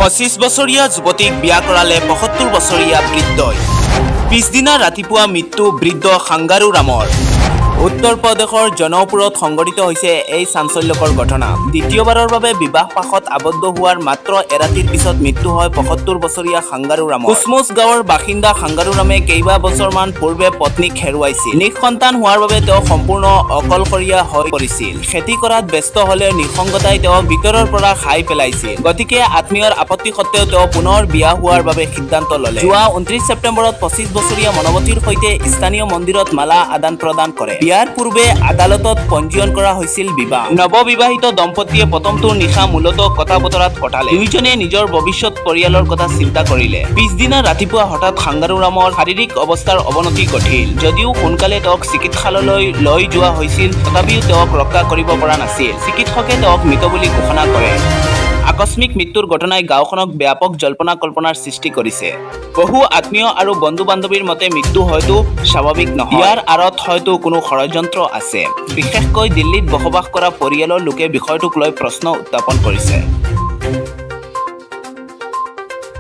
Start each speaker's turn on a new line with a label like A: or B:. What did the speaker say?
A: 25 বছৰীয়া যুৱতীক বিয়া কৰালে 75 বছৰীয়া বৃদ্ধই। পিছদিনা ৰাতিপুৱা মৃত্যু বৃদ্ধ সাংগাৰু ৰামৰ। উত্তৰ প্ৰদেশৰ জনপুৰত সংঘটিত হৈছে এই চাঞ্চল্যকৰ ঘটনা। দ্বিতীয়বাৰৰ বাবে বিবাহ পাশত আবদ্ধ হোৱাৰ মাত্ৰ এৰাতিৰ পিছত মৃত্যু হয় 75 বছৰীয়া সাংগাৰু ৰামৰ। কুচমুচ গাঁৱৰ বাসিন্দা সাংগাৰু ৰামে কেইবা বছৰমান পূৰ্বে পত্নীক হেৰুৱাইছিল। নিঃসন্তান হোৱাৰ বাবে তেওঁ সম্পূৰ্ণ অকলশৰীয়া হৈ পৰিছিল। খেতি কৰাত ব্যস্ত হলে নিঃসংগতাই তেওঁক ভিতৰৰ পৰা খাই পেলাইছিল। গতিকে আত্মীয়ৰ আপত্তি সত্ত্বেও তেওঁ পুনৰ বিয়া হোৱাৰ বাবে সিদ্ধান্ত ললে। যোৱা 29 ছেপ্টেম্বৰত 25 বছৰীয়া মনৱতীৰ সৈতে স্থানীয় মন্দিৰত মালা আদান প্ৰদান কৰে। বিয়াৰ পূৰ্বে আদালতত পঞ্জীয়ন কৰা হৈছিল বিবাহ। নৱবিবাহিত দম্পতীয়ে প্ৰথমটোৰ নিশা মূলতঃ কথা বতৰাত কটালে। দুয়োজনে নিজৰ ভৱিষ্যত পৰিয়ালৰ কথা চিন্তা কৰিলে। পিছদিনা ৰাতিপুৱা হঠাৎ সাংগাৰু ৰামৰ শাৰীৰিক অৱস্থাৰ অৱনতি ঘটিল। যদিও সোনকালে তেওঁক চিকিৎসালয়লৈ লৈ যোৱা হৈছিল, তথাপিও তেওঁক ৰক্ষা কৰিব পৰা নাছিল। চিকিৎসকে তেওঁক মৃত বুলি ঘোষণা কৰে। আকস্মিক মৃত্যুৰ ঘটনাই গাঁওখনক ব্যাপক জল্পনা কল্পনাৰ সৃষ্টি কৰিছে। বহু আত্মীয় আৰু বন্ধু বান্ধৱীৰ মতে মৃত্যু হয়তো স্বাভাৱিক নহয়। ইয়াৰ আঁৰত হয়তো কোনো ষড়যন্ত্ৰ আছে। বিশেষকৈ দিল্লীত বসবাস কৰা পৰিয়ালৰ লোকে বিষয়টোক লৈ প্ৰশ্ন উত্থাপন কৰিছে।